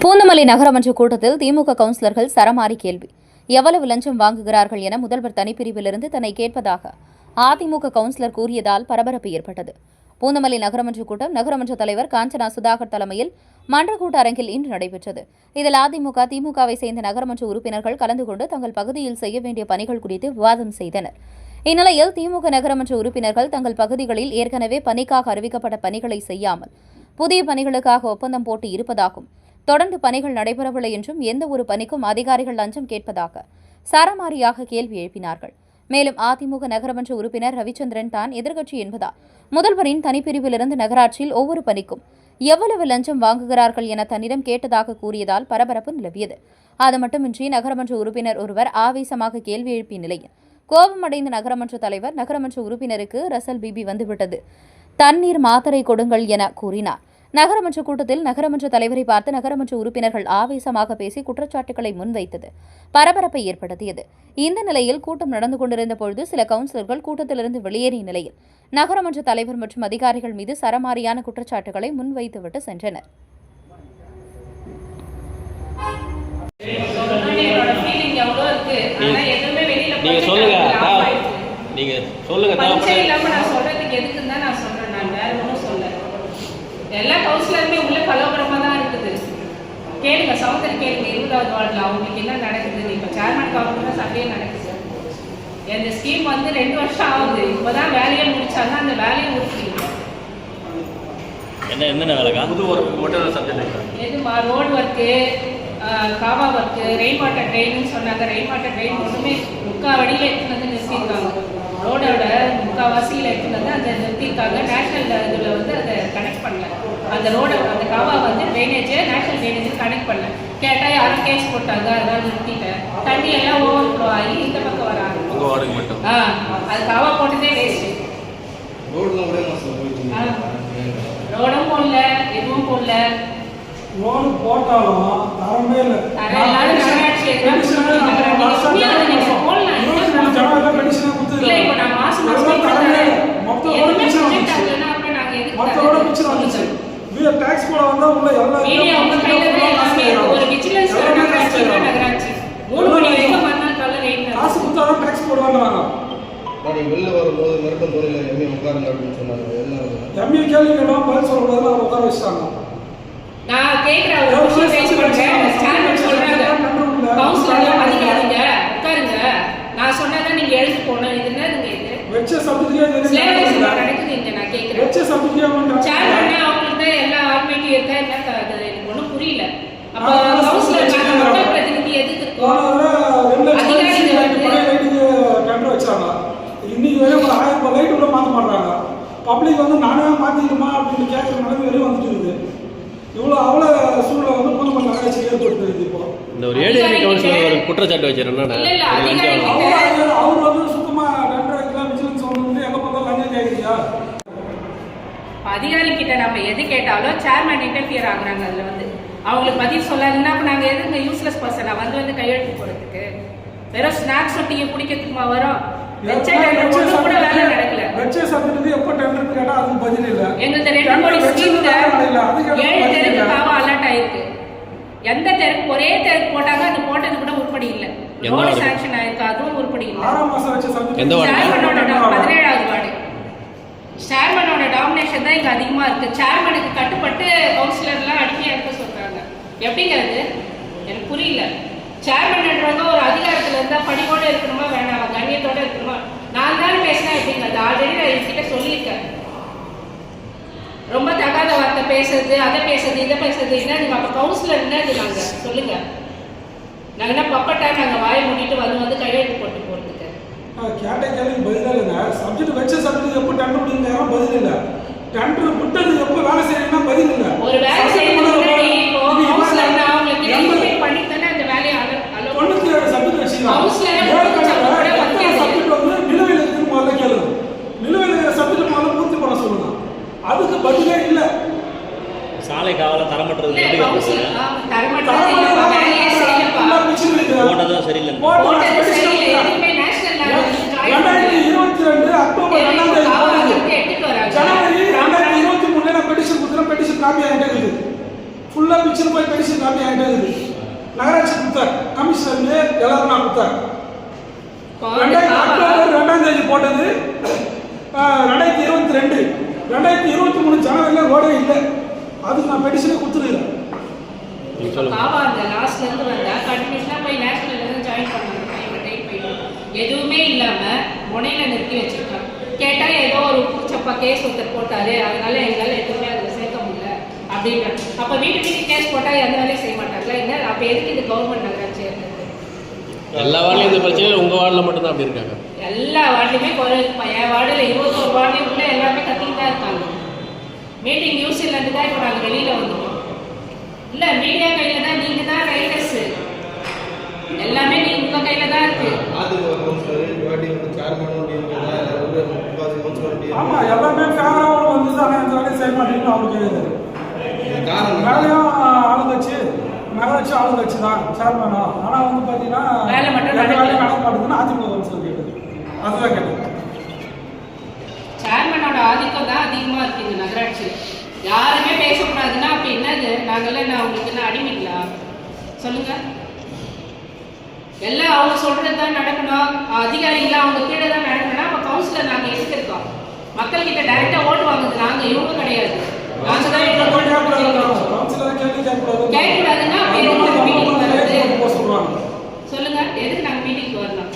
பூந்தமல்லி நகரமன்ற கூட்டத்தில் திமுக கவுன்சிலர்கள் சரமாரி கேள்வி. எவ்வளவு லஞ்சம் வாங்குகிறார்கள் என முதல்வர் தனிப்பிரிவிலிருந்து தன்னை கேட்பதாக அதிமுக கவுன்சிலர் கூறியதால் பரபரப்பு ஏற்பட்டது. பூந்தமல்லி நகரமன்ற கூட்டம் நகரமன்ற தலைவர் காஞ்சனா சுதாகர் தலைமையில் மன்றக்கூட்ட அரங்கில் இன்று நடைபெற்றது. இதில் அதிமுக, திமுகவை சேர்ந்த நகரமன்ற உறுப்பினர்கள் கலந்து கொண்டு தங்கள் பகுதியில் செய்ய வேண்டிய பணிகள் குறித்து விவாதம் செய்தனர். இந்நிலையில் திமுக நகரமன்ற உறுப்பினர்கள் தங்கள் பகுதிகளில் ஏற்கனவே பணிக்காக அறிவிக்கப்பட்ட பணிகளை செய்யாமல் புதிய பணிகளுக்காக ஒப்பந்தம் போட்டு இருப்பதாகவும், தொடர்ந்து பணிகள் நடைபெறவில்லை என்றும் எந்த ஒரு பணிக்கும் அதிகாரிகள் லஞ்சம் கேட்பதாக சரமாரியாக கேள்வி எழுப்பினார்கள். மேலும் அதிமுக நகரமன்ற உறுப்பினர் ரவிச்சந்திரன் தான் எதிர்க்கட்சி என்பதால் முதல்வரின் தனிப்பிரிவிலிருந்து நகராட்சியில் ஒவ்வொரு பணிக்கும் எவ்வளவு லஞ்சம் வாங்குகிறார்கள் என தன்னிடம் கேட்டதாக கூறியதால் பரபரப்பு நிலவியது. அது மட்டுமின்றி நகரமன்ற உறுப்பினர் ஒருவர் ஆவேசமாக கேள்வி எழுப்பிய நிலையில் கோபமடைந்த நகரமன்ற தலைவர் நகரமன்ற உறுப்பினருக்கு ரசல் பிபி வந்துவிட்டது, தண்ணீர் மாத்திரை கொடுங்கள் என கூறினார். நகரமன்ற கூட்டத்தில் நகரமன்ற தலைவரை பார்த்து நகரமன்ற உறுப்பினர்கள் ஆவேசமாக பேசி குற்றச்சாட்டுகளை முன்வைத்தது பரபரப்பை ஏற்படுத்தியது. இந்த நிலையில் கூட்டம் நடந்து கொண்டிருந்த பொழுது சில கவுன்சிலர்கள் கூட்டத்திலிருந்து வெளியேறிய நிலையில் நகரமன்ற தலைவர் மற்றும் அதிகாரிகள் மீது சரமாரியான குற்றச்சாட்டுகளை முன்வைத்துவிட்டு சென்றனர். எல்லா கவுன்சிலருமே உள்ள கலவரமாக தான் இருக்குது. கேளுங்க, சவுந்தரி கேளுங்க, 20வது வார்டில் அவங்களுக்கு என்ன நடக்குது. இப்போ சேர்மன் கவுன்சிலர் சண்டையே நடக்குது. இந்த ஸ்கீம் வந்து 2 வருஷம் ஆகுது. இப்போதான் வேலையை முடிச்சாங்க, அந்த வேலையை முடிச்சிருக்கீங்க. என்னென்ன வேலைக்கா? புது ஒர்க்கு மட்டும் சப்ஜெக்ட் எதுமா ரோடு ஒர்க்கு, காவா ஒர்க்கு, ரெயின் வாட்டர் ட்ரெயின்னு சொன்னாங்க. ரெயின் வாட்டர் ட்ரெயின் ஒன்றுமே 3/4 வழியில் எடுத்துன்னு வந்து நிறுத்தியிருக்காங்க. ரோடோட 3/4 வாசியில் எடுத்துன்னு வந்து அந்த நிறுத்தியிருக்காங்க. நேஷனல் இதில் வந்து அதை கனெக்ட் பண்ணல. அந்த ரோட அந்த காவா வந்து ட்ரைனேஜை நேஷனல் ட்ரைனேஜ் கனெக்ட் பண்ணல. கேட்டால் யாரும் கேஸ் போட்டாங்க, அதெல்லாம் நிறுத்திட்டேன். தண்ணி எல்லாம் ஓவர் ஃப்ளோ ஆகி இந்த பக்கம் வராங்க. அது காவா போட்டதே வேஸ்ட்டு. ரோடும் போடல, எதுவும் போடல. ரோடு போட்டாலும் தரமே இல்லை. டாக்ஸ் போட வந்தா உள்ள எல்லா காசு கொடுத்தாதான் டாக்ஸ் போடுவாங்க. வெளில வரும்போது மருத்துவ பொருள் எம்ஏ உட்காருங்க அப்படின்னு சொன்னாங்க. எம்ஏ கேள்வி கேட்டா பதில் சொல்லக்கூடாது, அவங்க உட்கார வச்சுட்டாங்க. நான் கேட்கிறேன், அதிகாரிங்க உட்காருங்க, நான் சொன்னதான் நீங்க எழுதி போனோம். இது என்னதுங்க? இது வெச்ச சப்ஜெக்ட் நடக்குது இங்க. நான் கேட்கிறேன், வெச்ச சப்ஜெக்ட் சேர்மன் அவங்களுக்கு எல்லா ஆர்மிக்கும் இருக்கா என்ன? எனக்கு ஒன்றும் புரியல. அப்போ கவுன்சிலர் மக்கள் பிரதிநிதி எதுக்கு இருக்கோம்? அதிகாரிங்க வந்து டெண்டர் வச்சாங்க. இன்னைக்கு வரையும் ஒரு 1000 ரூபாய் லைட் கூட மாற்ற மாட்டாங்க. பப்ளிக் வந்து நானே மாற்றிக்கணுமா அப்படின்னு கேட்குற நிலைமை வரையும் வந்துட்டு இருக்குது. அவ்வளோ சூழ்நிலை வந்து பூந்தமல்லி நகராட்சி ஏற்படுத்துது. இப்போ இந்த ஒரு ஏடிஎம் கவுன்சிலர் ஒரு குற்றச்சாட்டு வச்சிருந்தா அவர் வந்து சுத்தமாக டெண்டர் வைக்கலாம், விஜிலன்ஸ் வந்து எங்கே பார்த்தாலும் லஞ்சம் கேட்குறியா? அதிகாரி கிட்ட நம்ம எது கேட்டாலும் சேர்மன் இன்டர்ஃபியர் ஆகுறாங்க. அதில் வந்து அவங்களுக்கு பதில் சொல்லாதுன்னா அப்போ நாங்கள் எதுங்க யூஸ்லெஸ் பர்சனா வந்து கையெழுத்து போகிறதுக்கு? வெறும் ஸ்நாக்ஸ் ஒட்டியை குடிக்கிறதுக்குமா வரோம்? கூட வேலை நடக்கல. எங்களுக்கு 2 கோடி ஸ்கீம்ல 7 தெருக்கு காவா அலர்ட் ஆயிருக்கு. எந்த தெருக்கு ஒரே தெருக்கு போட்டாங்க, அது போட்டது கூட உருப்படி இல்லை. ரோடு சாங்ஷன் ஆயிருக்கு, அதுவும் உருப்படி இல்லை. சேர்மனோட 17வது வார்டு சேர்மனோட டாமினேஷன் தான் இங்க அதிகமா இருக்கு. சேர்மனுக்கு கட்டுப்பட்டு கவுன்சிலர்லாம் அடிமையா இருக்க சொல்றாங்க. எப்படிங்கிறது எனக்கு புரியல. சேர்மன்ன்றவங்க ஒரு அதிகாரத்துல இருந்தா பணியோட இருக்கணுமா வேணாமா, கண்ணியத்தோட இருக்கணுமா? நான் தான் பேசினா எப்படிங்கிறது ஆல்ரெடி நான் என்கிட்ட சொல்லியிருக்கேன். ரொம்ப தகாத வார்த்தை பேசுறது, அதை பேசுறது, இதை பேசுறது என்ன? அப்ப கவுன்சிலர் என்னது? நாங்க சொல்லுங்க, நாங்க என்ன பப்பட்டா? நாங்க வாயை மூடிட்டு வந்து கையெழுத்து போட்டு போறதுக்கு கேட்ட கேள்வி பதில் இல்லைங்க. சப்ஜெக்ட் வச்ச சப்ஜெக்ட் எப்போ டெண்டர் முடியுங்க பதில் இல்லை. டெண்டர் விட்டது எப்போ வேலை செய்யணும்னா பதில் இல்லை. ஒரு வேலை செய்யணும் பண்ணித்தானே அந்த வேலையை சப்ஜெக்ட் வச்சுக்கலாம். சப்ஜெக்ட் வந்து நிலுவையில் இருக்குன்னு முதல்ல கேளுங்க. நிலுவையில் இருக்கிற சப்ஜெக்ட் முதல்ல பூர்த்தி பண்ண சொல்லுங்க. அதுக்கு பதிலே இல்லை. சாலை காவல தரமற்றது சரியில்லை. அக்டோபர் 2 ஜனவரி 2023 பெட்டிஷன் கொடுத்துறேன். பெட்டிஷன் காப்பி என்கிட்ட இருக்குது. ஃபுல்லா வச்சுன்னு போய் பென்ஷன் கம்மி ஆகிட்டே இருக்குது. நகராட்சி கொடுத்தார், கமிஷனருக்கு எல்லாரும் நான் கொடுத்தார். அக்டோபர் 2ஆம் தேதி போட்டது 2022, 2023 ஜனவரியில் ரோடே இல்லை. அதுக்கு நான் பெட்டிஷனே கொடுத்துருக்கிறேன். பாவா அந்த லாஸ்ட்ல இருந்து வந்தா கண்டினியூஸா போய் நேஷனல்ல இருந்து ஜாயின் பண்ணாங்க. எதுவுமே இல்லாம முனையில நிறுத்தி வச்சிருக்காங்க. கேட்டா ஏதோ ஒரு பூச்சப்பா கேஸ் ஒருத்தர் போட்டாரு, அதனால எங்களால எதுவுமே அதுல சேர்க்க முடியல அப்படின்றாங்க. அப்ப வீட்டுக்கு கேஸ் போட்டா எந்த வேலையும் செய்ய மாட்டாங்களா? என்ன அப்ப எதுக்கு இது கவர்மெண்ட் நகராட்சி இருந்தது? எல்லா வார்டுலையும் இந்த பிரச்சனை உங்க வார்டில் மட்டும்தான் அப்படி இருக்காங்க. எல்லா வார்டுலையுமே குறை. என் வார்டுல 21 வார்டுலையும் உள்ள எல்லாமே கத்திட்டு தான் இருக்காங்க. மீட்டிங் நியூஸ் இருந்து தான் இப்போ நாங்கள் வெளியில வந்துட்டோம். இல்ல மீடியா கையில தான், நீங்க தான் ரைட்டர்ஸ், எல்லாமே நீங்க உங்க கையில தான் இருக்கு. ஆமா, எல்லாமே ஃபேவரா வந்து தான் இந்த வேலையை செய்ய மாட்டேங்குன்னு அவருக்கு கேட்குது. வேலையும் ஆளுங்கட்சி, நகராட்சி ஆளுங்கட்சி தான் சேர்மேனா. ஆனா வந்து பாத்தீங்கன்னா வேலை மட்டும் நடக்க மாட்டேங்குதுன்னு அதிமுக கவுன்சிலர் கேட்டது. அதுதான் கேட்டது. சேர்மனோட ஆதிக்கம் தான் அதிகமா இருக்கு இந்த நகராட்சி. யாருமே பேசக்கூடாதுன்னா அப்ப என்னது? நாங்கெல்லாம் என்ன அவங்களுக்கு என்ன அடிமைங்களா? சொல்லுங்க. எல்லாம் அவங்க சொல்றது தான் நடக்கணும். அதிகாரிகள் அவங்க கீழே தான் நடக்கணும்னா அப்ப கவுன்சிலர் நாங்க எடுத்திருக்கோம். மக்கள் கிட்ட டைரக்டா ஓட்டு வாங்குது நாங்க, இவங்க கிடையாது. நாங்க தான் கேட்கக்கூடாதுன்னா சொல்லுங்க, எதுக்கு நாங்க மீட்டிங் வரணும்?